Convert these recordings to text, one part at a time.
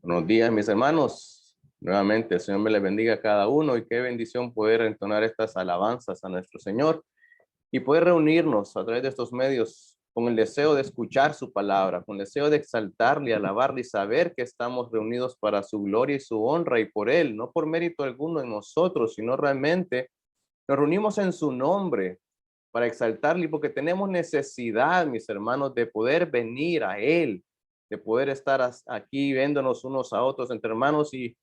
Buenos días, mis hermanos. Nuevamente, el Señor me les bendiga a cada uno y qué bendición poder entonar estas alabanzas a nuestro Señor y poder reunirnos a través de estos medios con el deseo de escuchar su palabra, con el deseo de exaltarle, alabarle y saber que estamos reunidos para su gloria y su honra y por Él, no por mérito alguno en nosotros, sino realmente nos reunimos en su nombre para exaltarle porque tenemos necesidad, mis hermanos, de poder venir a Él, de poder estar aquí viéndonos unos a otros entre hermanos y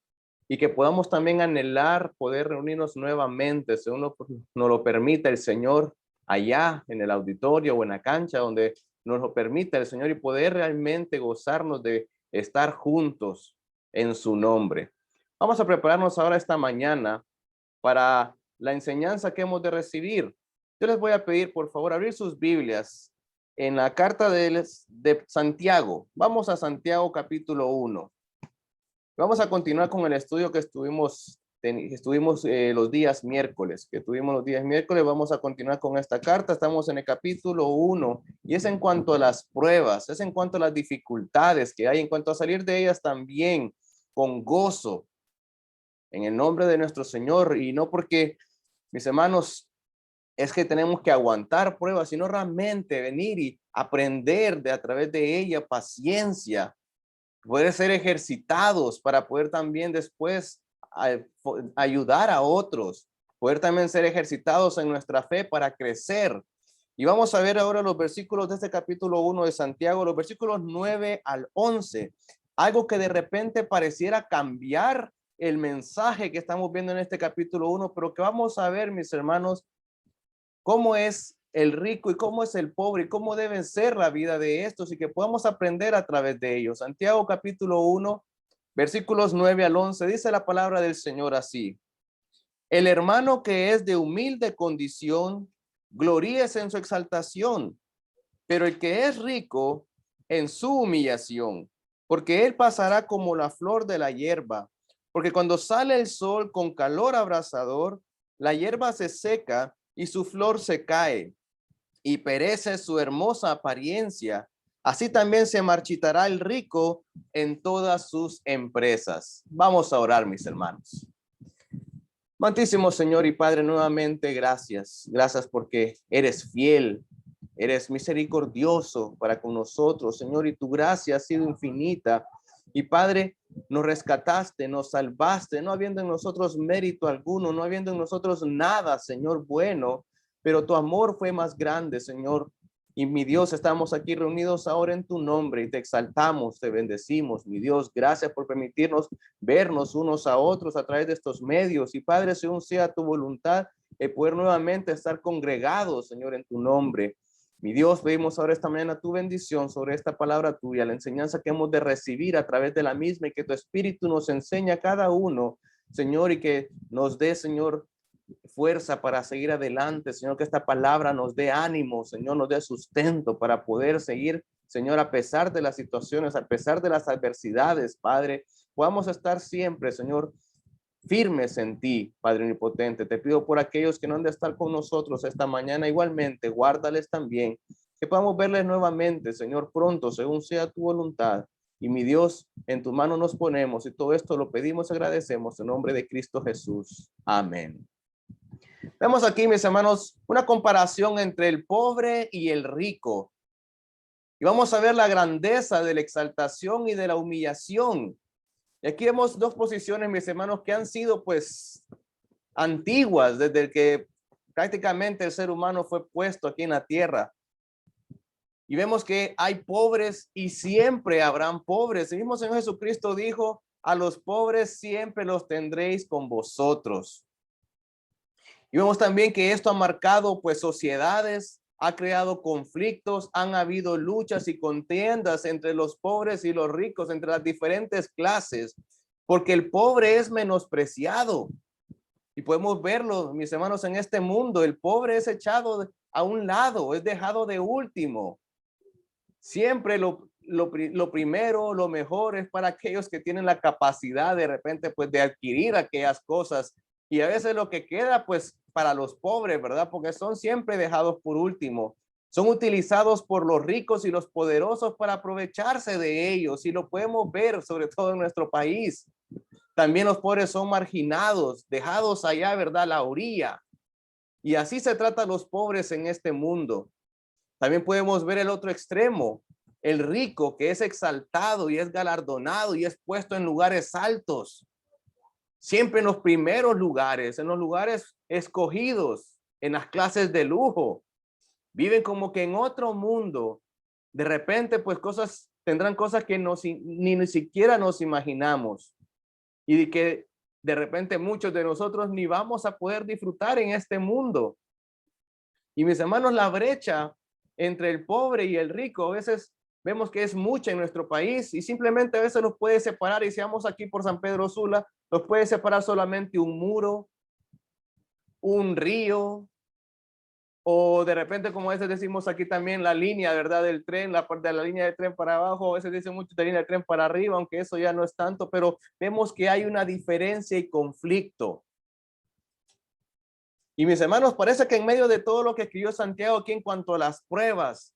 que podamos también anhelar poder reunirnos nuevamente, según nos lo permita el Señor, allá en el auditorio o en la cancha, donde nos lo permita el Señor y poder realmente gozarnos de estar juntos en su nombre. Vamos a prepararnos ahora esta mañana para la enseñanza que hemos de recibir. Yo les voy a pedir, por favor, abrir sus Biblias en la carta de Santiago. Vamos a Santiago capítulo 1. Vamos a continuar con el estudio que estuvimos los días miércoles, Vamos a continuar con esta carta. Estamos en el capítulo 1 y es en cuanto a las pruebas, es en cuanto a las dificultades que hay, en cuanto a salir de ellas también con gozo en el nombre de nuestro Señor, y no porque, mis hermanos, es que tenemos que aguantar pruebas, sino realmente venir y aprender a través de ella paciencia, poder ser ejercitados para poder también después ayudar a otros, poder también ser ejercitados en nuestra fe para crecer. Y vamos a ver ahora los versículos de este capítulo 1 de Santiago, los versículos 9 al 11, algo que de repente pareciera cambiar el mensaje que estamos viendo en este capítulo 1, pero que vamos a ver, mis hermanos, cómo es el rico y cómo es el pobre y cómo deben ser la vida de estos y que podamos aprender a través de ellos. Santiago capítulo 1, versículos 9 al 11, dice la palabra del Señor así: el hermano que es de humilde condición, gloríese en su exaltación, pero el que es rico en su humillación, porque él pasará como la flor de la hierba, porque cuando sale el sol con calor abrasador, la hierba se seca y su flor se cae y perece su hermosa apariencia. Así también se marchitará el rico en todas sus empresas. Vamos a orar, mis hermanos. Amantísimo Señor y Padre, nuevamente gracias. Gracias porque eres fiel, eres misericordioso para con nosotros, Señor, y tu gracia ha sido infinita. Y Padre, nos rescataste, nos salvaste, no habiendo en nosotros mérito alguno, no habiendo en nosotros nada, Señor, bueno, pero tu amor fue más grande, Señor. Y mi Dios, estamos aquí reunidos ahora en tu nombre y te exaltamos, te bendecimos, mi Dios. Gracias por permitirnos vernos unos a otros a través de estos medios. Y Padre, según sea tu voluntad, el poder nuevamente estar congregados, Señor, en tu nombre. Mi Dios, pedimos ahora esta mañana tu bendición sobre esta palabra tuya, la enseñanza que hemos de recibir a través de la misma y que tu Espíritu nos enseña a cada uno, Señor, y que nos dé, Señor, fuerza para seguir adelante, Señor, que esta palabra nos dé ánimo, Señor, nos dé sustento para poder seguir, Señor, a pesar de las situaciones, a pesar de las adversidades, Padre, podamos estar siempre, Señor, firmes en ti, Padre omnipotente. Te pido por aquellos que no han de estar con nosotros esta mañana, igualmente, guárdales también, que podamos verles nuevamente, Señor, pronto, según sea tu voluntad. Y mi Dios, en tu mano nos ponemos y todo esto lo pedimos y agradecemos en nombre de Cristo Jesús. Amén. Vemos aquí, mis hermanos, una comparación entre el pobre y el rico. Y vamos a ver la grandeza de la exaltación y de la humillación. Y aquí vemos dos posiciones, mis hermanos, que han sido pues antiguas desde que prácticamente el ser humano fue puesto aquí en la tierra. Y vemos que hay pobres y siempre habrán pobres. El mismo Señor Jesucristo dijo: a los pobres siempre los tendréis con vosotros. Y vemos también que esto ha marcado pues sociedades, ha creado conflictos, han habido luchas y contiendas entre los pobres y los ricos, entre las diferentes clases, porque el pobre es menospreciado. Y podemos verlo, mis hermanos, en este mundo. El pobre es echado a un lado, es dejado de último. Siempre lo primero, lo mejor es para aquellos que tienen la capacidad de repente pues de adquirir aquellas cosas, y a veces lo que queda pues para los pobres, ¿verdad? Porque son siempre dejados por último. Son utilizados por los ricos y los poderosos para aprovecharse de ellos, y lo podemos ver sobre todo en nuestro país. También los pobres son marginados, dejados allá, ¿verdad?, a la orilla. Y así se trata a los pobres en este mundo. También podemos ver el otro extremo, el rico que es exaltado y es galardonado y es puesto en lugares altos, siempre en los primeros lugares, en los lugares escogidos, en las clases de lujo. Viven como que en otro mundo. De repente, pues tendrán cosas que ni siquiera nos imaginamos, y que de repente muchos de nosotros ni vamos a poder disfrutar en este mundo. Y mis hermanos, la brecha entre el pobre y el rico a veces vemos que es mucha en nuestro país, y simplemente a veces los puede separar, y si vamos aquí por San Pedro Sula, los puede separar solamente un muro, un río, o de repente, como a veces decimos aquí también, la línea, ¿verdad?, del tren, la parte de la línea de tren para abajo, a veces dicen mucho de la línea de tren para arriba, aunque eso ya no es tanto, pero vemos que hay una diferencia y conflicto. Y mis hermanos, parece que en medio de todo lo que escribió Santiago aquí en cuanto a las pruebas,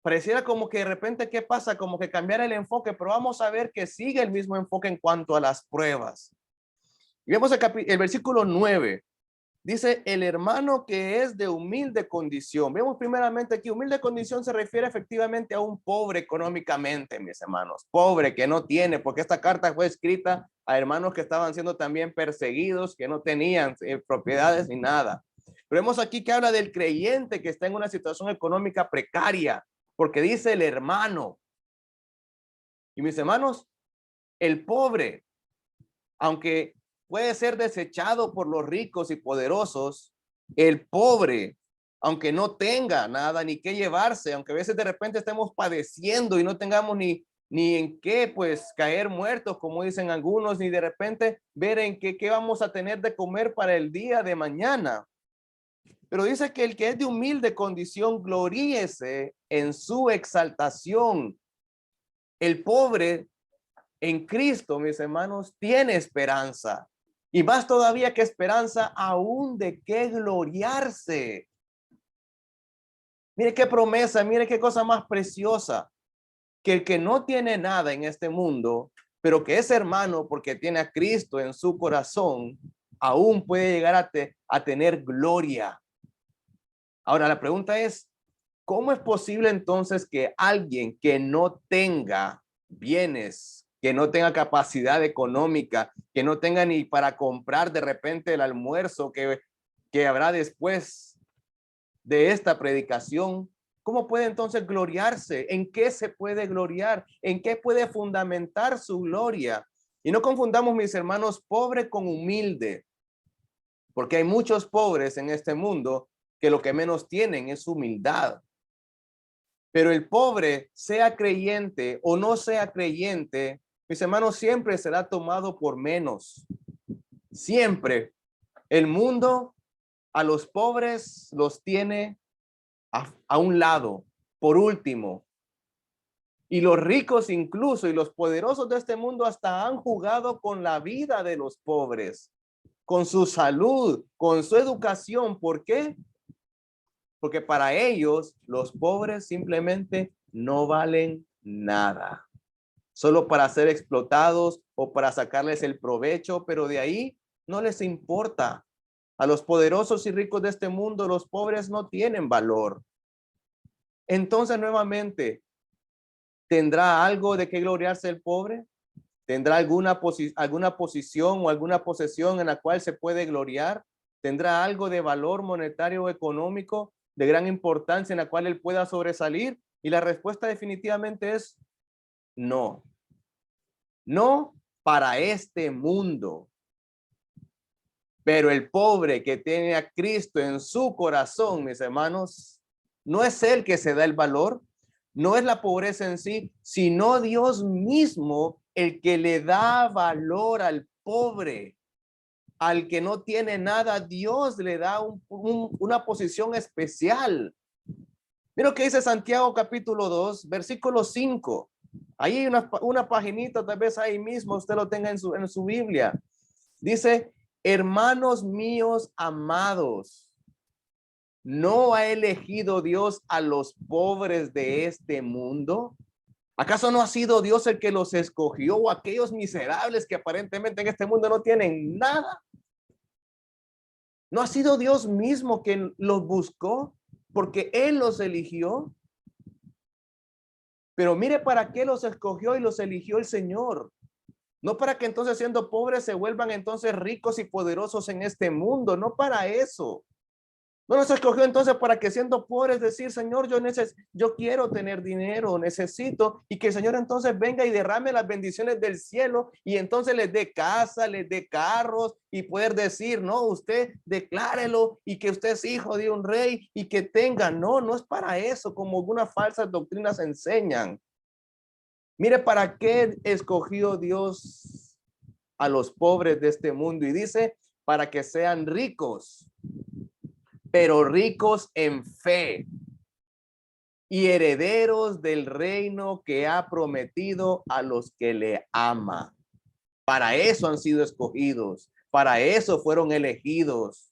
pareciera como que de repente, ¿qué pasa? Como que cambiar el enfoque, pero vamos a ver que sigue el mismo enfoque en cuanto a las pruebas. Y vemos el versículo 9. Dice, el hermano que es de humilde condición. Vemos primeramente aquí, humilde condición se refiere efectivamente a un pobre económicamente, mis hermanos. Pobre que no tiene, porque esta carta fue escrita a hermanos que estaban siendo también perseguidos, que no tenían propiedades ni nada. Pero vemos aquí que habla del creyente que está en una situación económica precaria, porque dice el hermano. Y mis hermanos, el pobre, aunque puede ser desechado por los ricos y poderosos, el pobre, aunque no tenga nada ni qué llevarse, aunque a veces de repente estemos padeciendo y no tengamos ni en qué pues caer muertos, como dicen algunos, ni de repente ver en qué vamos a tener de comer para el día de mañana. Pero dice que el que es de humilde condición, gloríese en su exaltación. El pobre en Cristo, mis hermanos, tiene esperanza. Y más todavía que esperanza, aún de qué gloriarse. Mire qué promesa, mire qué cosa más preciosa. Que el que no tiene nada en este mundo, pero que es hermano porque tiene a Cristo en su corazón, aún puede llegar a tener gloria. Ahora la pregunta es, ¿cómo es posible entonces que alguien que no tenga bienes, que no tenga capacidad económica, que no tenga ni para comprar de repente el almuerzo que habrá después de esta predicación, cómo puede entonces gloriarse? ¿En qué se puede gloriar? ¿En qué puede fundamentar su gloria? Y no confundamos, mis hermanos, pobre con humilde, porque hay muchos pobres en este mundo que lo que menos tienen es humildad. Pero el pobre, sea creyente o no sea creyente, mis hermanos, siempre será tomado por menos. Siempre. El mundo a los pobres los tiene a un lado, por último. Y los ricos incluso y los poderosos de este mundo hasta han jugado con la vida de los pobres, con su salud, con su educación. ¿Por qué? Porque para ellos los pobres simplemente no valen nada, solo para ser explotados o para sacarles el provecho, pero de ahí no les importa. A los poderosos y ricos de este mundo, los pobres no tienen valor. Entonces, nuevamente, ¿tendrá algo de qué gloriarse el pobre? ¿Tendrá alguna posición o alguna posesión en la cual se puede gloriar? ¿Tendrá algo de valor monetario o económico de gran importancia en la cual él pueda sobresalir? Y la respuesta definitivamente es no. No para este mundo. Pero el pobre que tiene a Cristo en su corazón, mis hermanos, no es él que se da el valor, no es la pobreza en sí, sino Dios mismo el que le da valor al pobre. Al que no tiene nada, Dios le da una posición especial. Mira lo que dice Santiago capítulo 2, versículo 5. Ahí hay una paginita, tal vez ahí mismo usted lo tenga en su Biblia. Dice, hermanos míos amados. ¿No ha elegido Dios a los pobres de este mundo? ¿Acaso no ha sido Dios el que los escogió, o aquellos miserables que aparentemente en este mundo no tienen nada? ¿No ha sido Dios mismo quien los buscó porque Él los eligió? Pero mire para qué los escogió y los eligió el Señor. No para que entonces, siendo pobres, se vuelvan entonces ricos y poderosos en este mundo. No para eso. No nos escogió entonces para que, siendo pobres, decir: Señor, yo quiero tener dinero, necesito, y que el Señor entonces venga y derrame las bendiciones del cielo y entonces les dé casa, les dé carros, y poder decir: no, usted declárelo y que usted es hijo de un rey y que tenga. No, no es para eso, como algunas falsas doctrinas enseñan. Mire para qué escogió Dios a los pobres de este mundo, y dice: para que sean ricos, pero ricos en fe, y herederos del reino que ha prometido a los que le ama. Para eso han sido escogidos, para eso fueron elegidos.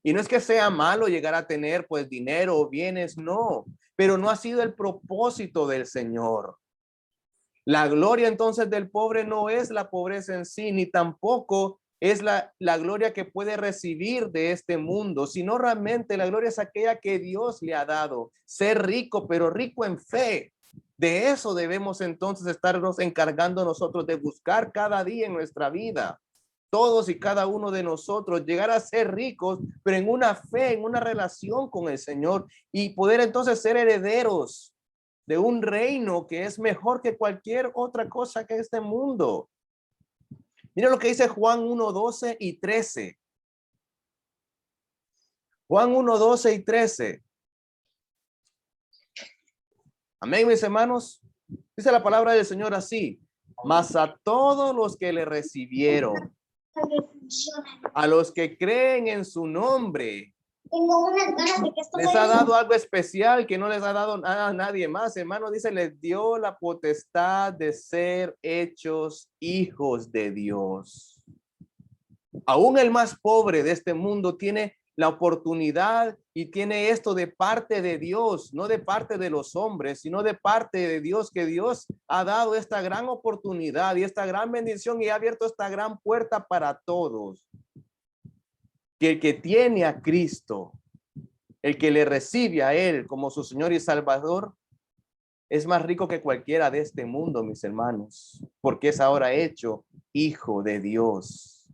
Y no es que sea malo llegar a tener pues dinero o bienes, no, pero no ha sido el propósito del Señor. La gloria entonces del pobre no es la pobreza en sí, ni tampoco es la gloria que puede recibir de este mundo, sino realmente la gloria es aquella que Dios le ha dado, ser rico, pero rico en fe. De eso debemos entonces estarnos encargando nosotros, de buscar cada día en nuestra vida. Todos y cada uno de nosotros llegar a ser ricos, pero en una fe, en una relación con el Señor, y poder entonces ser herederos de un reino que es mejor que cualquier otra cosa que este mundo. Mira lo que dice Juan 1:12 y 13. Juan 1:12 y 13. Amén, mis hermanos. Dice la palabra del Señor así: mas a todos los que le recibieron, a los que creen en su nombre, les ha dado algo especial que no les ha dado nada a nadie más, hermano. Dice: les dio la potestad de ser hechos hijos de Dios. Aún el más pobre de este mundo tiene la oportunidad y tiene esto de parte de Dios, no de parte de los hombres, sino de parte de Dios, que Dios ha dado esta gran oportunidad y esta gran bendición y ha abierto esta gran puerta para todos. Que el que tiene a Cristo, el que le recibe a Él como su Señor y Salvador, es más rico que cualquiera de este mundo, mis hermanos, porque es ahora hecho hijo de Dios,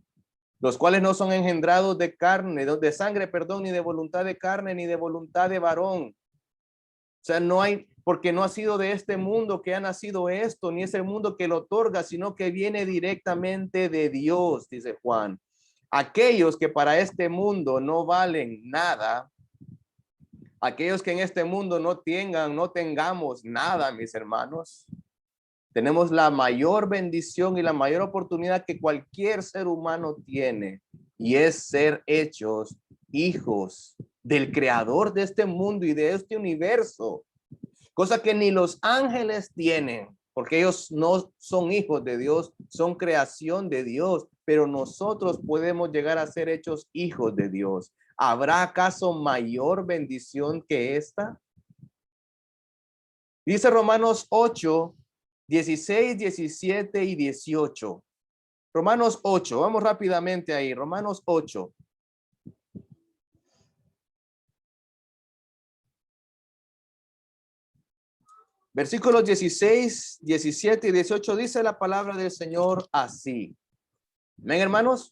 los cuales no son engendrados de carne, de sangre, perdón, ni de voluntad de carne, ni de voluntad de varón. O sea, no hay, porque no ha sido de este mundo que ha nacido esto, ni es el mundo que lo otorga, sino que viene directamente de Dios, dice Juan. Aquellos que para este mundo no valen nada, aquellos que en este mundo no tengamos nada, mis hermanos, tenemos la mayor bendición y la mayor oportunidad que cualquier ser humano tiene, y es ser hechos hijos del creador de este mundo y de este universo, cosa que ni los ángeles tienen, porque ellos no son hijos de Dios, son creación de Dios, pero nosotros podemos llegar a ser hechos hijos de Dios. ¿Habrá acaso mayor bendición que esta? Dice Romanos 8, 16, 17 y 18. Romanos 8, vamos rápidamente ahí. Romanos 8. Versículos 16, 17 y 18 dice la palabra del Señor así. ¿Ven, hermanos?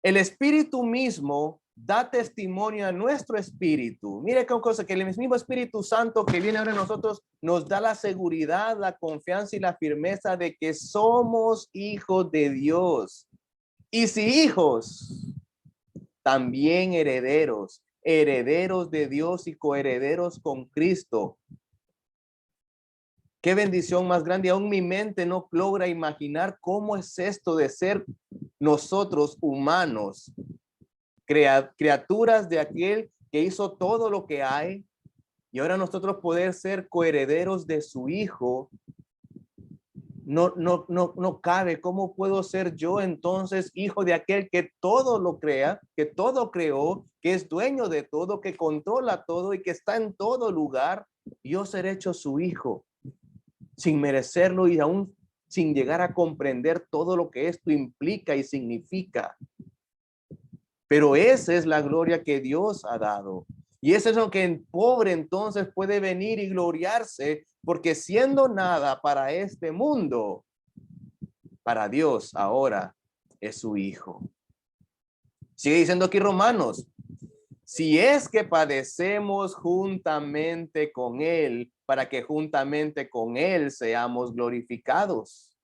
El Espíritu mismo da testimonio a nuestro espíritu. Mire qué cosa, que el mismo Espíritu Santo que viene ahora en nosotros nos da la seguridad, la confianza y la firmeza de que somos hijos de Dios. Y si hijos, también herederos, herederos de Dios y coherederos con Cristo. Qué bendición más grande. Aún mi mente no logra imaginar cómo es esto de ser nosotros humanos, criaturas de aquel que hizo todo lo que hay, y ahora nosotros poder ser coherederos de su Hijo, no cabe. ¿Cómo puedo ser yo entonces hijo de aquel que todo lo crea, que todo creó, que es dueño de todo, que controla todo y que está en todo lugar? Yo ser hecho su hijo sin merecerlo y aún sin llegar a comprender todo lo que esto implica y significa. Pero esa es la gloria que Dios ha dado. Y eso es lo que el pobre entonces puede venir y gloriarse, porque siendo nada para este mundo, para Dios ahora es su hijo. Sigue diciendo aquí Romanos, si es que padecemos juntamente con él, para que juntamente con él seamos glorificados.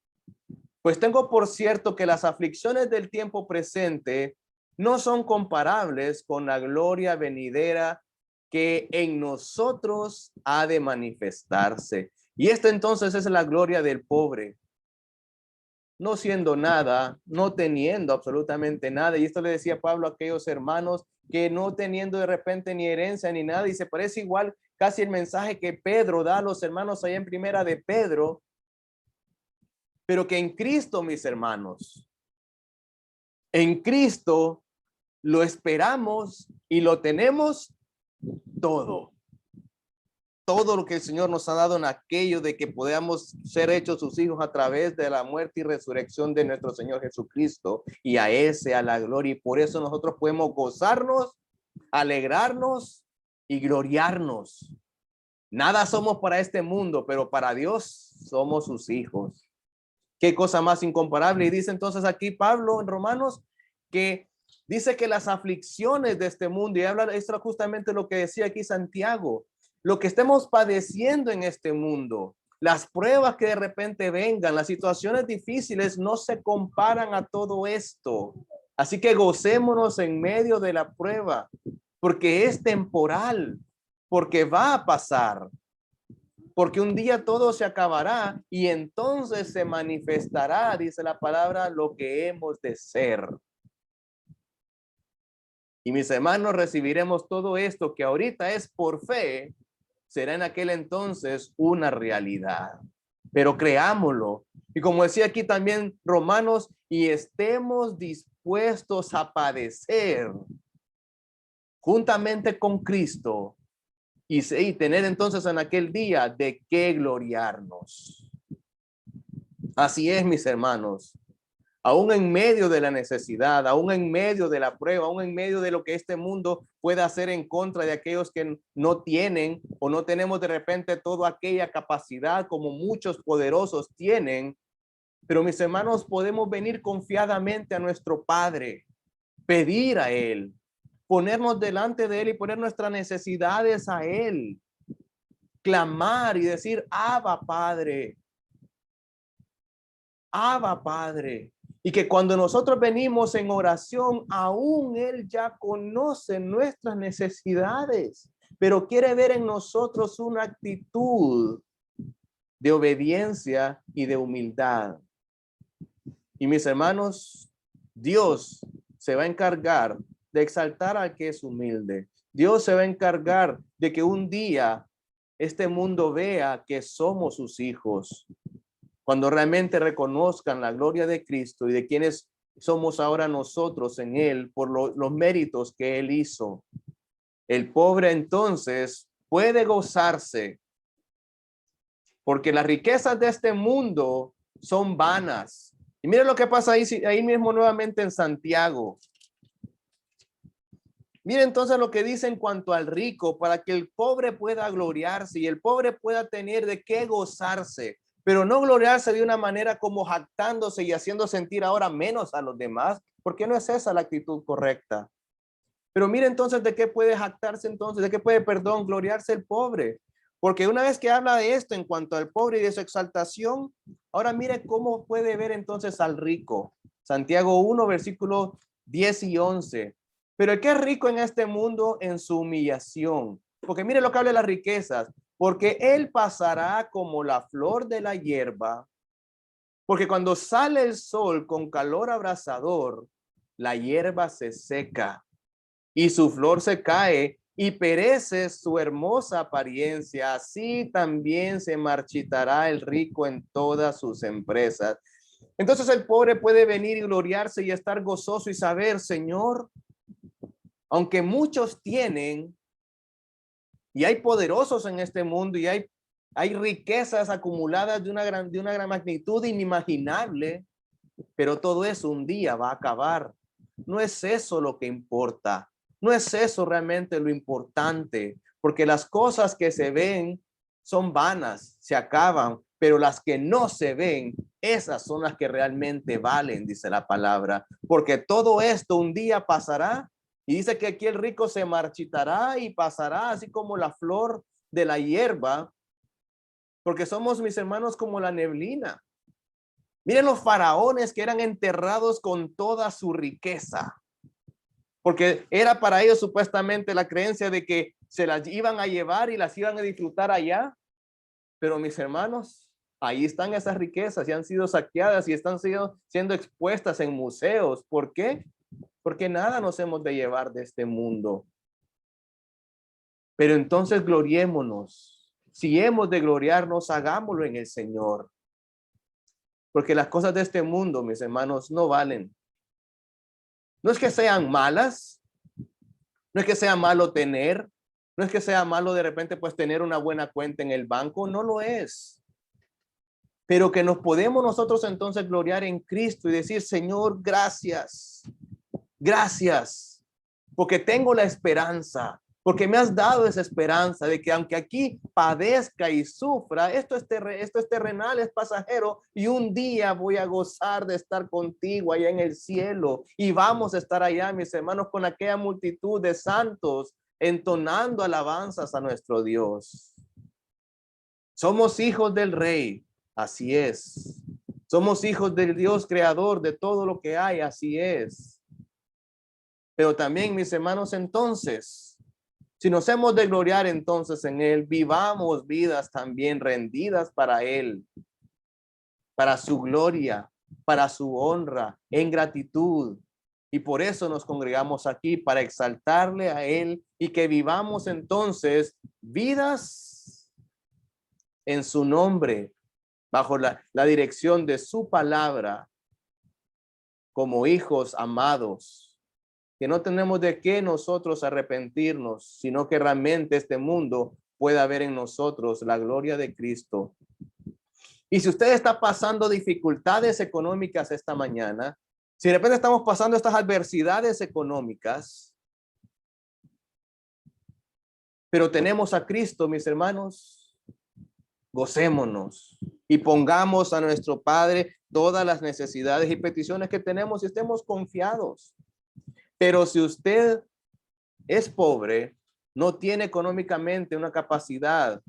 Pues tengo por cierto que las aflicciones del tiempo presente no son comparables con la gloria venidera que en nosotros ha de manifestarse. Y esta entonces es la gloria del pobre, no siendo nada, no teniendo absolutamente nada. Y esto le decía Pablo a aquellos hermanos que no teniendo de repente ni herencia ni nada, y se parece igual casi el mensaje que Pedro da a los hermanos allá en primera de Pedro, pero que en Cristo, mis hermanos, en Cristo lo esperamos y lo tenemos todo. Todo lo que el Señor nos ha dado en aquello de que podamos ser hechos sus hijos a través de la muerte y resurrección de nuestro Señor Jesucristo, y a Él sea la gloria. Y por eso nosotros podemos gozarnos, alegrarnos y gloriarnos. Nada somos para este mundo, pero para Dios somos sus hijos. Qué cosa más incomparable. Y dice entonces aquí Pablo en Romanos que dice que las aflicciones de este mundo, y habla esto justamente lo que decía aquí Santiago, lo que estemos padeciendo en este mundo, las pruebas que de repente vengan, las situaciones difíciles no se comparan a todo esto. Así que gocémonos en medio de la prueba, porque es temporal, porque va a pasar, porque un día todo se acabará y entonces se manifestará, dice la palabra, lo que hemos de ser. Y mis hermanos, recibiremos todo esto que ahorita es por fe, será en aquel entonces una realidad. Pero creámoslo. Y como decía aquí también Romanos, y estemos dispuestos a padecer juntamente con Cristo y tener entonces en aquel día de qué gloriarnos. Así es, mis hermanos. Aún en medio de la necesidad, aún en medio de la prueba, aún en medio de lo que este mundo pueda hacer en contra de aquellos que no tienen o no tenemos de repente toda aquella capacidad como muchos poderosos tienen, pero mis hermanos, podemos venir confiadamente a nuestro Padre, pedir a Él, ponernos delante de Él y poner nuestras necesidades a Él, clamar y decir, Abba Padre, Abba Padre. Y que cuando nosotros venimos en oración, aún Él ya conoce nuestras necesidades, pero quiere ver en nosotros una actitud de obediencia y de humildad. Y mis hermanos, Dios se va a encargar de exaltar al que es humilde. Dios se va a encargar de que un día este mundo vea que somos sus hijos. Cuando realmente reconozcan la gloria de Cristo y de quienes somos ahora nosotros en Él por los méritos que Él hizo. El pobre entonces puede gozarse porque las riquezas de este mundo son vanas. Y miren lo que pasa ahí mismo nuevamente en Santiago. Miren entonces lo que dice en cuanto al rico, para que el pobre pueda gloriarse y el pobre pueda tener de qué gozarse, pero no gloriarse de una manera como jactándose y haciendo sentir ahora menos a los demás, porque no es esa la actitud correcta. Pero mire entonces de qué puede jactarse entonces, de qué puede, perdón, gloriarse el pobre. Porque una vez que habla de esto en cuanto al pobre y de su exaltación, ahora mire cómo puede ver entonces al rico. Santiago 1, versículos 10 y 11. Pero el que es rico en este mundo en su humillación. Porque mire lo que habla de las riquezas. Porque él pasará como la flor de la hierba. Porque cuando sale el sol con calor abrasador, la hierba se seca y su flor se cae y perece su hermosa apariencia, así también se marchitará el rico en todas sus empresas. Entonces el pobre puede venir y gloriarse y estar gozoso y saber, Señor, aunque muchos tienen, y hay poderosos en este mundo, y hay riquezas acumuladas de una gran magnitud inimaginable, pero todo eso un día va a acabar. No es eso lo que importa. No es eso realmente lo importante, porque las cosas que se ven son vanas, se acaban, pero las que no se ven, esas son las que realmente valen, dice la palabra, porque todo esto un día pasará. Y dice que aquí el rico se marchitará y pasará, así como la flor de la hierba, porque somos, mis hermanos, como la neblina. Miren los faraones que eran enterrados con toda su riqueza, porque era para ellos supuestamente la creencia de que se las iban a llevar y las iban a disfrutar allá. Pero mis hermanos, ahí están esas riquezas y han sido saqueadas y están siendo expuestas en museos. ¿Por qué? Porque nada nos hemos de llevar de este mundo. Pero entonces gloriémonos. Si hemos de gloriarnos, hagámoslo en el Señor. Porque las cosas de este mundo, mis hermanos, no valen. No es que sean malas, no es que sea malo tener, no es que sea malo de repente pues tener una buena cuenta en el banco, no lo es. Pero que nos podemos nosotros entonces gloriar en Cristo y decir, Señor, gracias, gracias, porque tengo la esperanza, porque me has dado esa esperanza de que aunque aquí padezca y sufra, esto es terrenal, es pasajero, y un día voy a gozar de estar contigo allá en el cielo, y vamos a estar allá, mis hermanos, con aquella multitud de santos entonando alabanzas a nuestro Dios. Somos hijos del Rey, así es. Somos hijos del Dios creador de todo lo que hay, así es. Pero también, mis hermanos, entonces, si nos hemos de gloriar entonces en Él, vivamos vidas también rendidas para Él, para su gloria, para su honra, en gratitud. Y por eso nos congregamos aquí, para exaltarle a Él y que vivamos entonces vidas en su nombre, bajo la dirección de su palabra, como hijos amados, que no tenemos de qué nosotros arrepentirnos, sino que realmente este mundo pueda ver en nosotros la gloria de Cristo. Y si usted está pasando dificultades económicas esta mañana, si de repente estamos pasando estas adversidades económicas, pero tenemos a Cristo, mis hermanos, gocémonos y pongamos a nuestro Padre todas las necesidades y peticiones que tenemos y estemos confiados. Pero si usted es pobre, no tiene económicamente una capacidad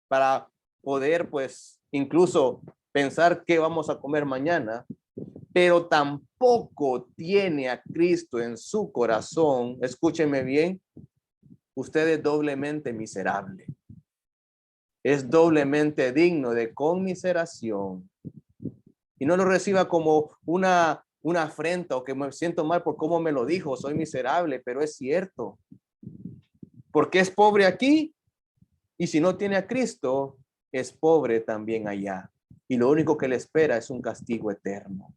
para poder, pues, incluso pensar qué vamos a comer mañana, pero tampoco tiene a Cristo en su corazón, escúcheme bien, usted es doblemente miserable. Es doblemente digno de conmiseración. Y no lo reciba como una afrenta o que me siento mal por cómo me lo dijo, soy miserable, pero es cierto. Porque es pobre aquí y si no tiene a Cristo, es pobre también allá. Y lo único que le espera es un castigo eterno.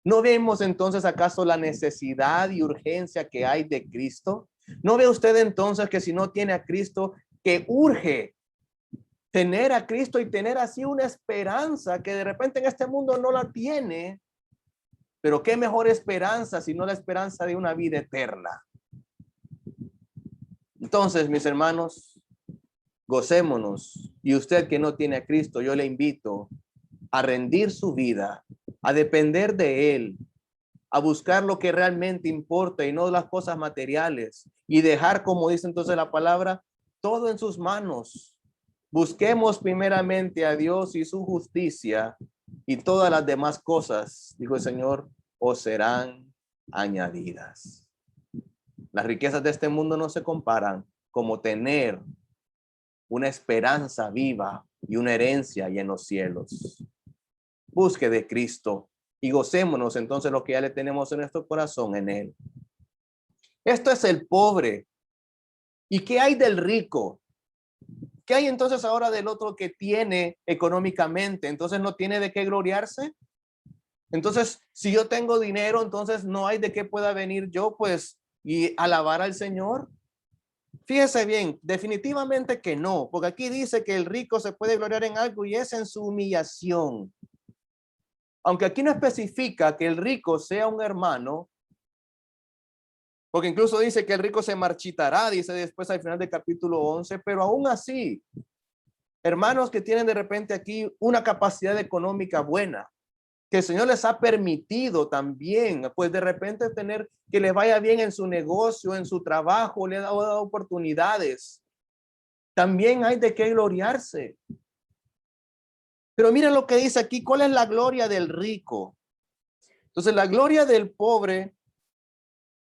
¿No vemos entonces acaso la necesidad y urgencia que hay de Cristo? ¿No ve usted entonces que si no tiene a Cristo, que urge tener a Cristo y tener así una esperanza que de repente en este mundo no la tiene? Pero qué mejor esperanza sino la esperanza de una vida eterna. Entonces, mis hermanos, gocémonos. Y usted que no tiene a Cristo, yo le invito a rendir su vida, a depender de Él, a buscar lo que realmente importa y no las cosas materiales, y dejar, como dice entonces la palabra, todo en sus manos. Busquemos primeramente a Dios y su justicia, y todas las demás cosas, dijo el Señor, os serán añadidas. Las riquezas de este mundo no se comparan como tener una esperanza viva y una herencia y en los cielos. Busque de Cristo y gocémonos entonces lo que ya le tenemos en nuestro corazón en Él. Esto es el pobre, ¿Y qué hay del rico? ¿Qué hay entonces ahora del otro que tiene económicamente? Entonces no tiene de qué gloriarse. Entonces, si yo tengo dinero, entonces no hay de qué pueda venir yo, pues, y alabar al Señor. Fíjese bien, definitivamente que no, porque aquí dice que el rico se puede gloriar en algo y es en su humillación. Aunque aquí no especifica que el rico sea un hermano, porque incluso dice que el rico se marchitará, dice después al final del capítulo 11, pero aún así, hermanos que tienen de repente aquí una capacidad económica buena, que el Señor les ha permitido también, pues de repente tener que les vaya bien en su negocio, en su trabajo, le ha dado oportunidades. También hay de qué gloriarse. Pero miren lo que dice aquí, ¿cuál es la gloria del rico? Entonces, la gloria del pobre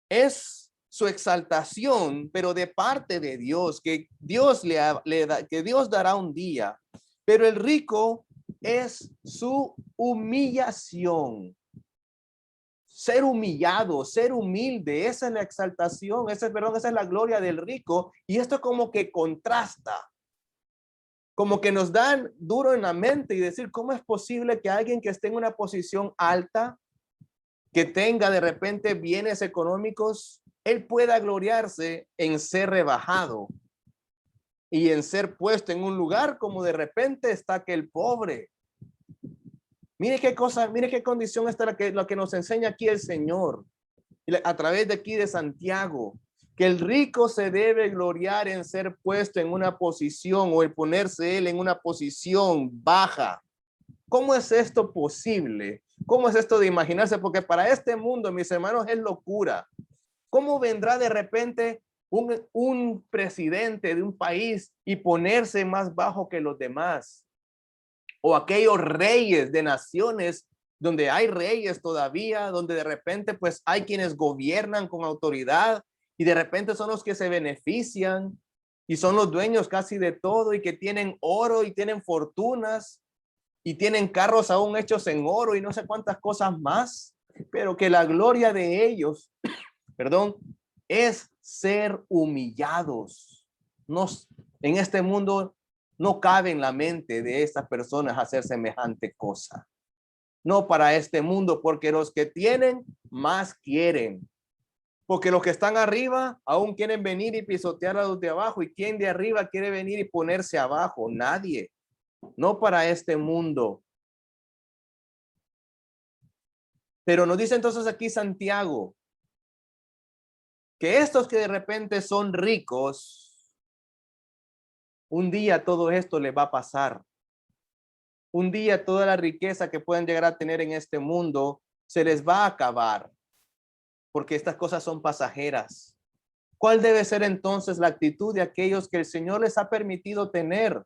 es su exaltación, pero de parte de Dios, que Dios le da, que Dios dará un día. Pero el rico es su humillación. Ser humillado, ser humilde, esa es la exaltación, esa es la gloria del rico. Y esto como que contrasta, como que nos dan duro en la mente y decir, ¿cómo es posible que alguien que esté en una posición alta, que tenga de repente bienes económicos, él pueda gloriarse en ser rebajado y en ser puesto en un lugar como de repente está aquel pobre? Mire qué cosa, mire qué condición está lo que nos enseña aquí el Señor a través de aquí de Santiago, que el rico se debe gloriar en ser puesto en una posición o el ponerse él en una posición baja. ¿Cómo es esto posible? ¿Cómo es esto de imaginarse? Porque para este mundo, mis hermanos, es locura. ¿Cómo vendrá de repente un presidente de un país y ponerse más bajo que los demás? O aquellos reyes de naciones donde hay reyes todavía, donde de repente pues hay quienes gobiernan con autoridad y de repente son los que se benefician y son los dueños casi de todo y que tienen oro y tienen fortunas y tienen carros aún hechos en oro y no sé cuántas cosas más, pero que la gloria de ellos, perdón, es ser humillados. Nos, en este mundo no cabe en la mente de estas personas hacer semejante cosa. No para este mundo, porque los que tienen más quieren. Porque los que están arriba aún quieren venir y pisotear a los de abajo. ¿Y quién de arriba quiere venir y ponerse abajo? Nadie. No para este mundo. Pero nos dice entonces aquí Santiago que estos que de repente son ricos, un día todo esto les va a pasar. Un día toda la riqueza que pueden llegar a tener en este mundo se les va a acabar, porque estas cosas son pasajeras. ¿Cuál debe ser entonces la actitud de aquellos que el Señor les ha permitido tener?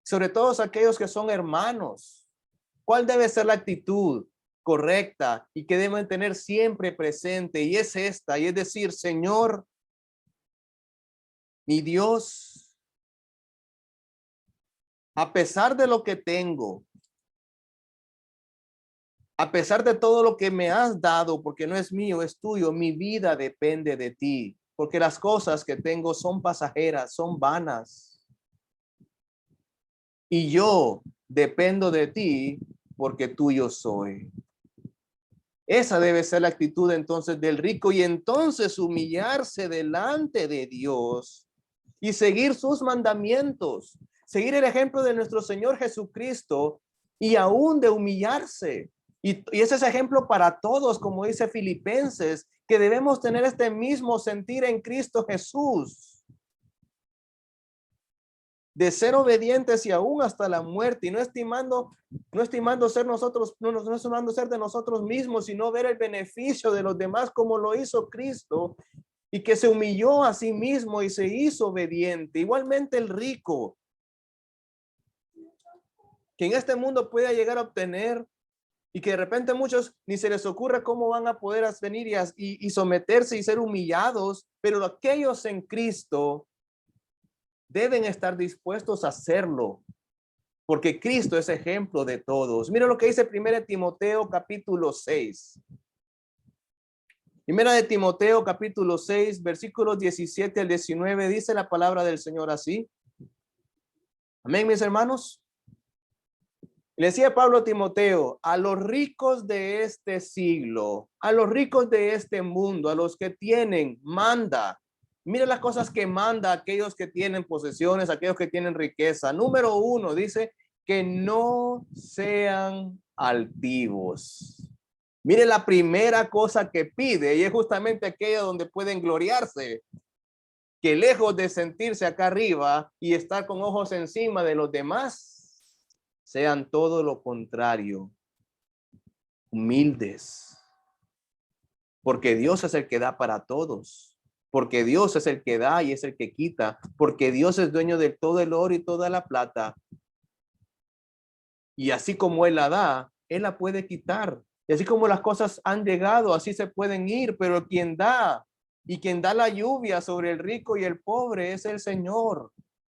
Sobre todo aquellos que son hermanos. ¿Cuál debe ser la actitud correcta y que deben tener siempre presente? Y es esta, y es decir, Señor, mi Dios, a pesar de lo que tengo, a pesar de todo lo que me has dado, porque no es mío, es tuyo, mi vida depende de ti, porque las cosas que tengo son pasajeras, son vanas. Y yo dependo de ti porque tuyo soy. Esa debe ser la actitud entonces del rico y entonces humillarse delante de Dios y seguir sus mandamientos, seguir el ejemplo de nuestro Señor Jesucristo y aún de humillarse. Y ese es ejemplo para todos, como dice Filipenses, que debemos tener este mismo sentir en Cristo Jesús, de ser obedientes y aún hasta la muerte, y no estimando ser nosotros, no estimando ser de nosotros mismos, sino ver el beneficio de los demás como lo hizo Cristo, y que se humilló a sí mismo y se hizo obediente. Igualmente el rico, que en este mundo pueda llegar a obtener, y que de repente muchos ni se les ocurre cómo van a poder venir y someterse y ser humillados, pero aquellos en Cristo deben estar dispuestos a hacerlo, porque Cristo es ejemplo de todos. Mira lo que dice 1 Timoteo capítulo 6. Primera de Timoteo, capítulo 6, versículos 17 al 19, dice la palabra del Señor así. Amén, mis hermanos. Le decía Pablo a Timoteo, a los ricos de este siglo, a los ricos de este mundo, a los que tienen, manda. Mira las cosas que manda a aquellos que tienen posesiones, a aquellos que tienen riqueza. Número 1, dice que no sean altivos. Mire la primera cosa que pide y es justamente aquella donde pueden gloriarse. Que lejos de sentirse acá arriba y estar con ojos encima de los demás, sean todo lo contrario, humildes, porque Dios es el que da para todos, porque Dios es el que da y es el que quita, porque Dios es dueño de todo el oro y toda la plata, y así como Él la da, Él la puede quitar, y así como las cosas han llegado, así se pueden ir, pero quien da y quien da la lluvia sobre el rico y el pobre es el Señor.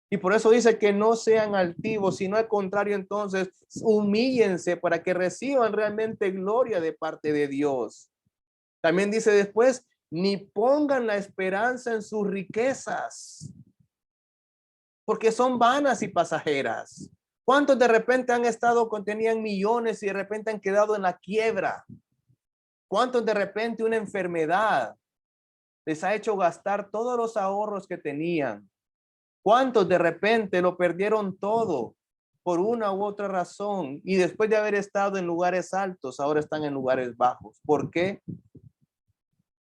Y por eso dice que no sean altivos, sino al contrario, entonces humíllense para que reciban realmente gloria de parte de Dios. También dice después, ni pongan la esperanza en sus riquezas, porque son vanas y pasajeras. ¿Cuántos de repente han estado tenían millones y de repente han quedado en la quiebra? ¿Cuántos de repente una enfermedad les ha hecho gastar todos los ahorros que tenían? ¿Cuántos de repente lo perdieron todo por una u otra razón y después de haber estado en lugares altos, ahora están en lugares bajos? ¿Por qué?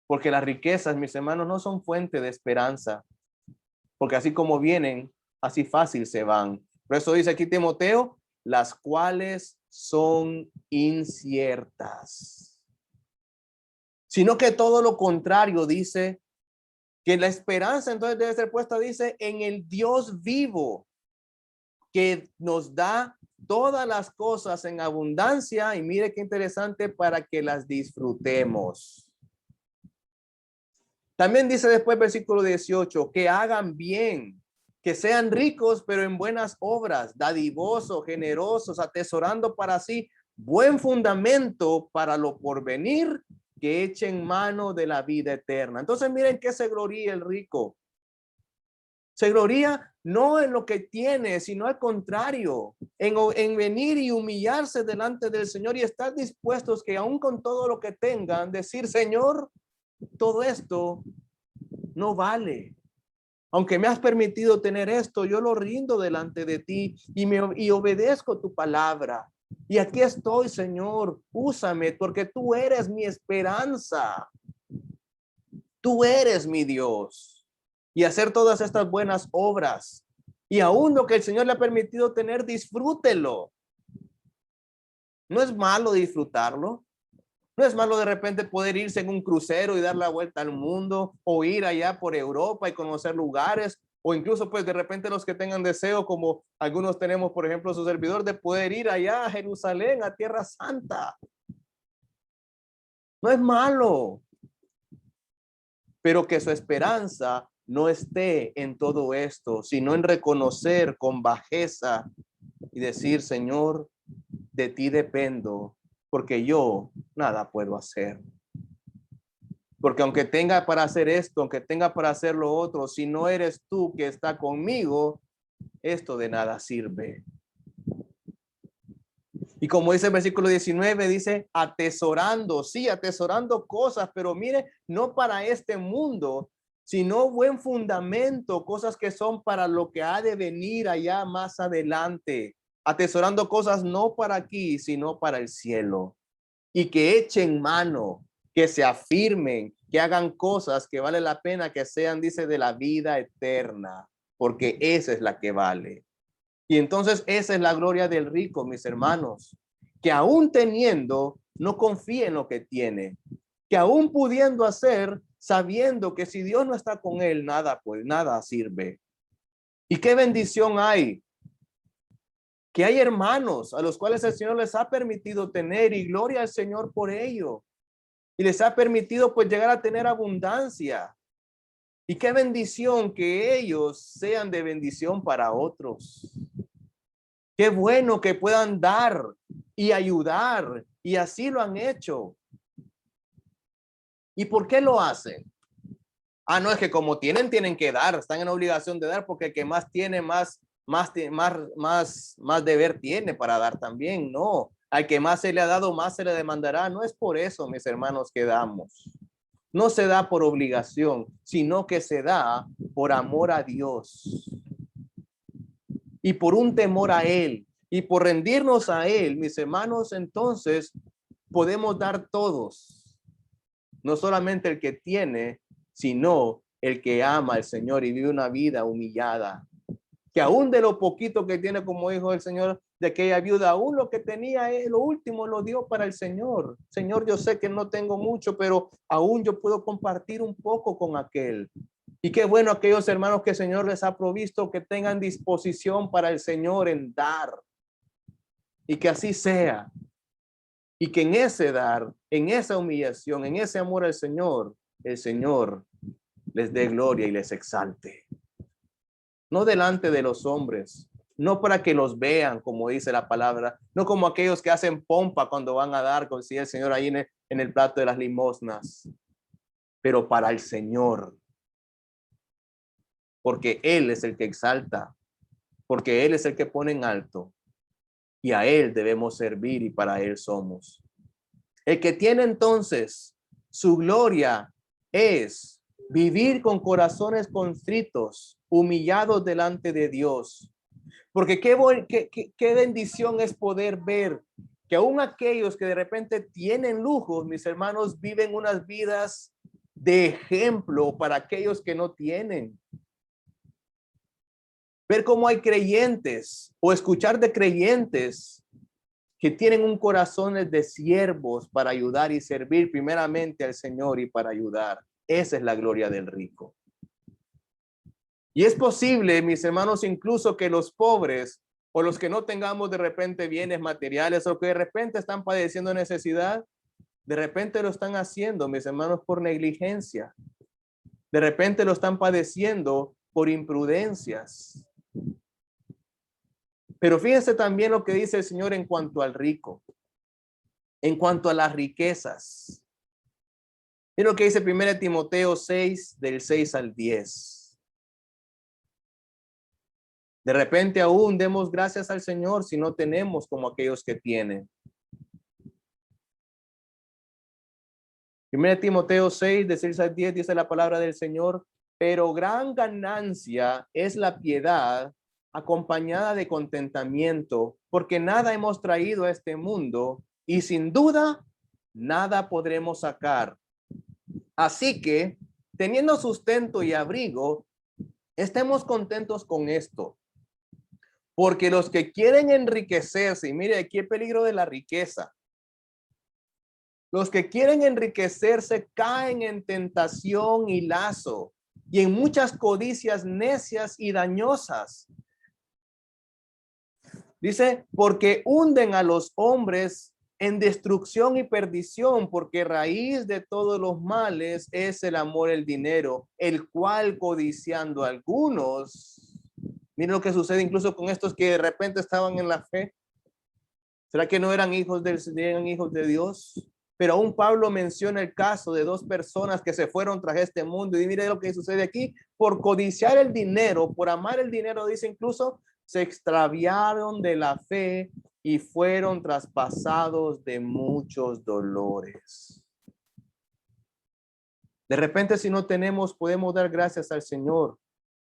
Porque las riquezas, mis hermanos, no son fuente de esperanza, porque así como vienen, así fácil se van. Por eso dice aquí Timoteo, las cuales son inciertas. Sino que todo lo contrario, dice, que la esperanza entonces debe ser puesta, dice, en el Dios vivo, que nos da todas las cosas en abundancia, y mire qué interesante, para que las disfrutemos. También dice después versículo 18, que hagan bien, que sean ricos, pero en buenas obras, dadivosos, generosos, atesorando para sí buen fundamento para lo porvenir, que echen mano de la vida eterna. Entonces miren que se gloría el rico. Se gloria no en lo que tiene, sino al contrario, en venir y humillarse delante del Señor y estar dispuestos que aún con todo lo que tengan, decir, Señor, todo esto no vale. Aunque me has permitido tener esto, yo lo rindo delante de ti y obedezco tu palabra. Y aquí estoy, Señor, úsame porque tú eres mi esperanza. Tú eres mi Dios. Y hacer todas estas buenas obras. Y aún lo que el Señor le ha permitido tener, disfrútelo. No es malo disfrutarlo. No es malo de repente poder irse en un crucero y dar la vuelta al mundo o ir allá por Europa y conocer lugares o incluso pues de repente los que tengan deseo como algunos tenemos, por ejemplo, su servidor de poder ir allá a Jerusalén, a Tierra Santa. No es malo, pero que su esperanza no esté en todo esto, sino en reconocer con bajeza y decir, Señor, de ti dependo, porque yo nada puedo hacer. Porque aunque tenga para hacer esto, aunque tenga para hacer lo otro, si no eres tú que está conmigo, esto de nada sirve. Y como dice el versículo 19, dice atesorando, sí, atesorando cosas, pero mire, no para este mundo, sino buen fundamento, cosas que son para lo que ha de venir allá más adelante. Atesorando cosas no para aquí, sino para el cielo. Y que echen mano, que se afirmen, que hagan cosas que vale la pena que sean, dice, de la vida eterna, porque esa es la que vale. Y entonces esa es la gloria del rico, mis hermanos, que aún teniendo, no confía en lo que tiene, que aún pudiendo hacer, sabiendo que si Dios no está con él, nada, pues nada sirve. Y qué bendición hay, que hay hermanos a los cuales el Señor les ha permitido tener y gloria al Señor por ello. Y les ha permitido pues llegar a tener abundancia. Y qué bendición que ellos sean de bendición para otros. Qué bueno que puedan dar y ayudar, y así lo han hecho. ¿Y por qué lo hacen? Ah, no, es que como tienen que dar, están en obligación de dar, porque el que más tiene, más deber tiene para dar también. No, al que más se le ha dado, más se le demandará. No es por eso, mis hermanos, que damos. No se da por obligación, sino que se da por amor a Dios y por un temor a Él y por rendirnos a Él, mis hermanos. Entonces podemos dar todos, no solamente el que tiene, sino el que ama al Señor y vive una vida humillada, que aún de lo poquito que tiene como hijo del Señor, de aquella viuda, aún lo que tenía, lo último lo dio para el Señor. Señor, yo sé que no tengo mucho, pero aún yo puedo compartir un poco con aquel. Y qué bueno aquellos hermanos que el Señor les ha provisto, que tengan disposición para el Señor en dar. Y que así sea. Y que en ese dar, en esa humillación, en ese amor al Señor, el Señor les dé gloria y les exalte. No delante de los hombres, no para que los vean, como dice la palabra, no como aquellos que hacen pompa cuando van a dar, como decía el Señor ahí en el plato de las limosnas, pero para el Señor, porque Él es el que exalta, porque Él es el que pone en alto, y a Él debemos servir y para Él somos. El que tiene entonces su gloria es vivir con corazones contritos, humillados delante de Dios. Porque qué bendición es poder ver que aún aquellos que de repente tienen lujos, mis hermanos, viven unas vidas de ejemplo para aquellos que no tienen. Ver cómo hay creyentes o escuchar de creyentes que tienen un corazón de siervos para ayudar y servir primeramente al Señor y para ayudar. Esa es la gloria del rico. Y es posible, mis hermanos, incluso que los pobres o los que no tengamos de repente bienes materiales o que de repente están padeciendo necesidad, de repente lo están haciendo, mis hermanos, por negligencia. De repente lo están padeciendo por imprudencias. Pero fíjense también lo que dice el Señor en cuanto al rico, en cuanto a las riquezas. Miren lo que dice 1 Timoteo 6, del 6 al 10. De repente aún demos gracias al Señor si no tenemos como aquellos que tienen. 1 Timoteo 6, de 6 al 10 dice la palabra del Señor, pero gran ganancia es la piedad acompañada de contentamiento, porque nada hemos traído a este mundo y sin duda nada podremos sacar. Así que, teniendo sustento y abrigo, estemos contentos con esto. Porque los que quieren enriquecerse, y mire, aquí el peligro de la riqueza. Los que quieren enriquecerse caen en tentación y lazo y en muchas codicias necias y dañosas. Dice, porque hunden a los hombres en destrucción y perdición, porque raíz de todos los males es el amor al dinero, el cual codiciando a algunos, miren lo que sucede incluso con estos que de repente estaban en la fe. ¿Será que no eran hijos de Dios? Pero aún Pablo menciona el caso de dos personas que se fueron tras este mundo. Y mire lo que sucede aquí. Por codiciar el dinero, por amar el dinero, dice incluso, se extraviaron de la fe y fueron traspasados de muchos dolores. De repente, si no tenemos, podemos dar gracias al Señor,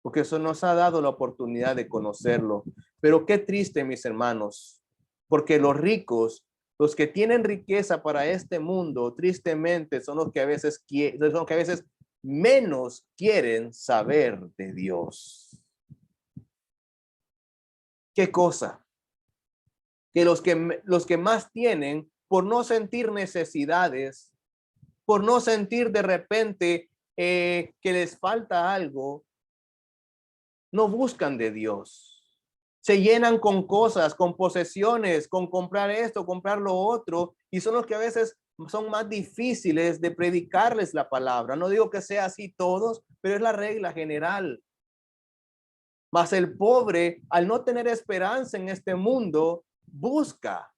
porque eso nos ha dado la oportunidad de conocerlo. Pero qué triste, mis hermanos, porque los ricos, los que tienen riqueza para este mundo, tristemente son los que a veces menos quieren saber de Dios. ¿Qué cosa? Que los que más tienen, por no sentir necesidades, por no sentir de repente que les falta algo, no buscan de Dios. Se llenan con cosas, con posesiones, con comprar esto, comprar lo otro, y son los que a veces son más difíciles de predicarles la palabra. No digo que sea así todos, pero es la regla general. Mas el pobre, al no tener esperanza en este mundo, busca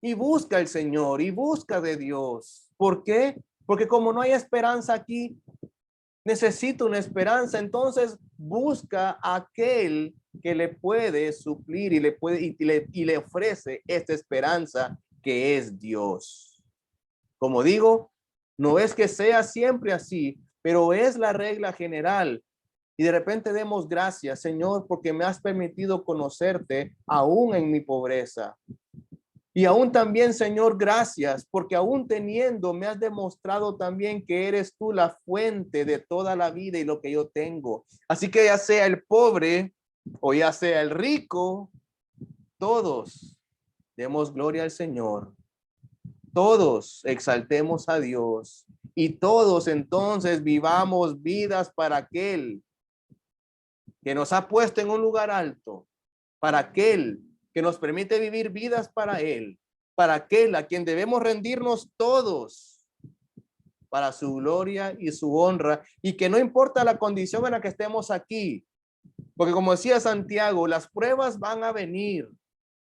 y busca al Señor y busca de Dios. ¿Por qué? Porque como no hay esperanza aquí, necesito una esperanza. Entonces busca a aquel que le puede suplir y le ofrece esta esperanza que es Dios. Como digo, no es que sea siempre así, pero es la regla general. Y de repente demos gracias, Señor, porque me has permitido conocerte aún en mi pobreza. Y aún también, Señor, gracias, porque aún teniendo, me has demostrado también que eres tú la fuente de toda la vida y lo que yo tengo. Así que ya sea el pobre o ya sea el rico, todos demos gloria al Señor. Todos exaltemos a Dios y todos entonces vivamos vidas para aquel que nos ha puesto en un lugar alto, para aquel que nos permite vivir vidas para Él, para aquel a quien debemos rendirnos todos para su gloria y su honra, y que no importa la condición en la que estemos aquí, porque como decía Santiago, las pruebas van a venir,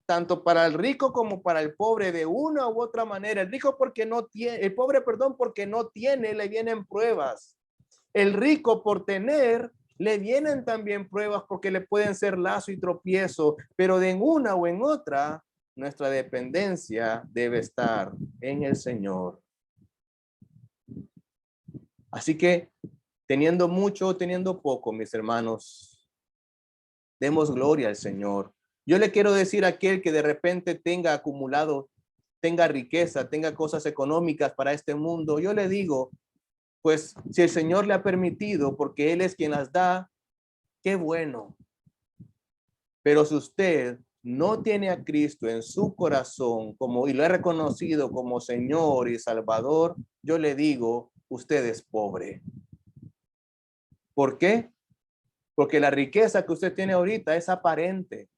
tanto para el rico como para el pobre, de una u otra manera. El rico porque no tiene, el pobre, perdón, porque no tiene, le vienen pruebas. El rico por tener, le vienen también pruebas porque le pueden ser lazo y tropiezo, pero de una o en otra, nuestra dependencia debe estar en el Señor. Así que, teniendo mucho o teniendo poco, mis hermanos, demos gloria al Señor. Yo le quiero decir a aquel que de repente tenga acumulado, tenga riqueza, tenga cosas económicas para este mundo, yo le digo, pues si el Señor le ha permitido, porque Él es quien las da, qué bueno. Pero si usted no tiene a Cristo en su corazón y lo he reconocido como Señor y Salvador, yo le digo, usted es pobre. ¿Por qué? Porque la riqueza que usted tiene ahorita es aparente.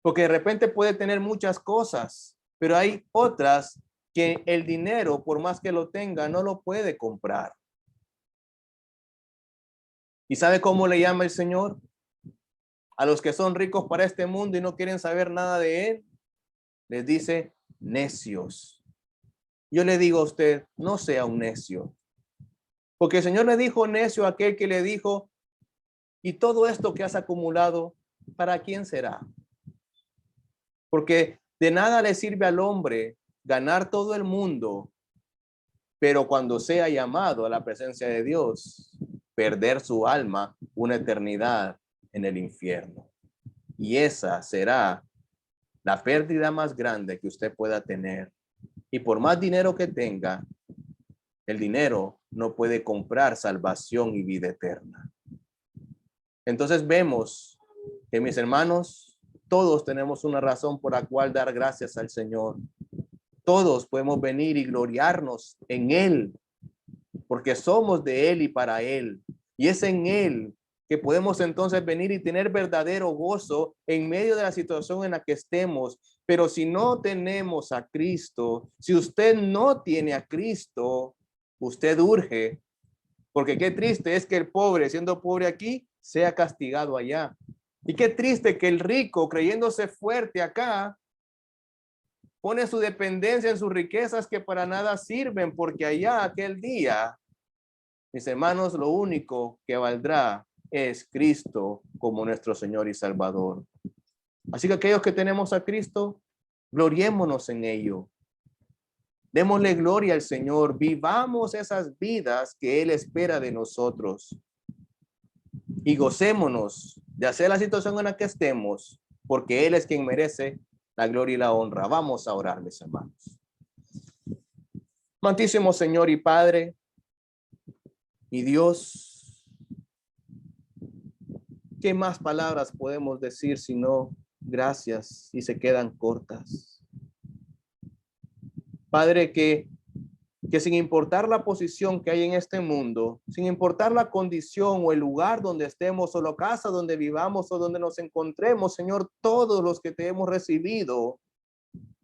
Porque de repente puede tener muchas cosas, pero hay otras que el dinero, por más que lo tenga, no lo puede comprar. ¿Y sabe cómo le llama el Señor? A los que son ricos para este mundo y no quieren saber nada de Él, les dice necios. Yo le digo a usted, no sea un necio. Porque el Señor le dijo necio a aquel que le dijo, y todo esto que has acumulado, ¿para quién será? Porque de nada le sirve al hombre ganar todo el mundo, pero cuando sea llamado a la presencia de Dios, perder su alma una eternidad en el infierno. Y esa será la pérdida más grande que usted pueda tener. Y por más dinero que tenga, el dinero no puede comprar salvación y vida eterna. Entonces vemos que, mis hermanos, todos tenemos una razón por la cual dar gracias al Señor. Todos podemos venir y gloriarnos en Él, porque somos de Él y para Él. Y es en Él que podemos entonces venir y tener verdadero gozo en medio de la situación en la que estemos. Pero si no tenemos a Cristo, si usted no tiene a Cristo, usted urge, porque qué triste es que el pobre, siendo pobre aquí, sea castigado allá. Y qué triste que el rico, creyéndose fuerte acá, pone su dependencia en sus riquezas que para nada sirven, porque allá aquel día, mis hermanos, lo único que valdrá es Cristo como nuestro Señor y Salvador. Así que aquellos que tenemos a Cristo, gloriémonos en ello. Démosle gloria al Señor, vivamos esas vidas que Él espera de nosotros y gocémonos de hacer la situación en la que estemos, porque Él es quien merece la gloria y la honra. Vamos a orar, mis hermanos. Amantísimo Señor y Padre y Dios, ¿qué más palabras podemos decir sino gracias y se quedan cortas? Padre, que sin importar la posición que hay en este mundo, sin importar la condición o el lugar donde estemos o la casa donde vivamos o donde nos encontremos, Señor, todos los que te hemos recibido,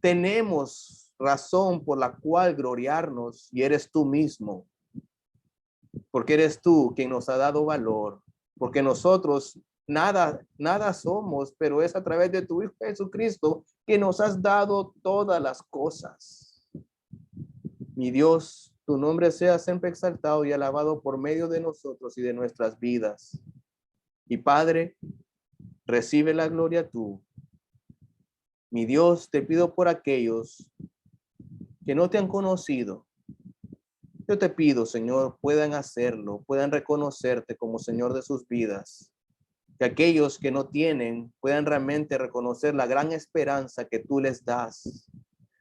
tenemos razón por la cual gloriarnos y eres tú mismo, porque eres tú quien nos ha dado valor, porque nosotros nada somos, pero es a través de tu Hijo Jesucristo que nos has dado todas las cosas. Mi Dios, Tu nombre sea siempre exaltado y alabado por medio de nosotros y de nuestras vidas. Y Padre, recibe la gloria tú. Mi Dios, te pido por aquellos que no te han conocido. Yo te pido, Señor, puedan hacerlo, puedan reconocerte como Señor de sus vidas. Que aquellos que no tienen puedan realmente reconocer la gran esperanza que tú les das.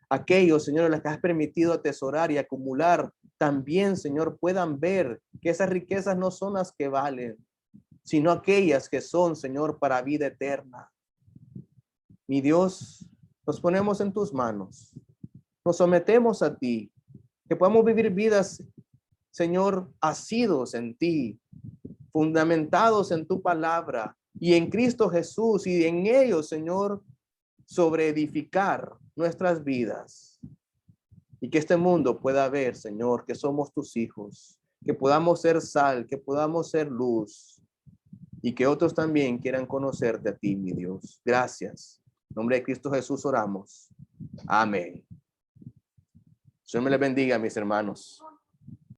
Aquellos, Señor, a los que has permitido atesorar y acumular, también, Señor, puedan ver que esas riquezas no son las que valen, sino aquellas que son, Señor, para vida eterna. Mi Dios, nos ponemos en tus manos, nos sometemos a ti, que podamos vivir vidas, Señor, asidos en ti, fundamentados en tu palabra y en Cristo Jesús, y en ellos, Señor, sobre edificar nuestras vidas. Y que este mundo pueda ver, Señor, que somos tus hijos, que podamos ser sal, que podamos ser luz, y que otros también quieran conocerte a ti, mi Dios. Gracias. En nombre de Cristo Jesús oramos. Amén. Señor me les bendiga, mis hermanos.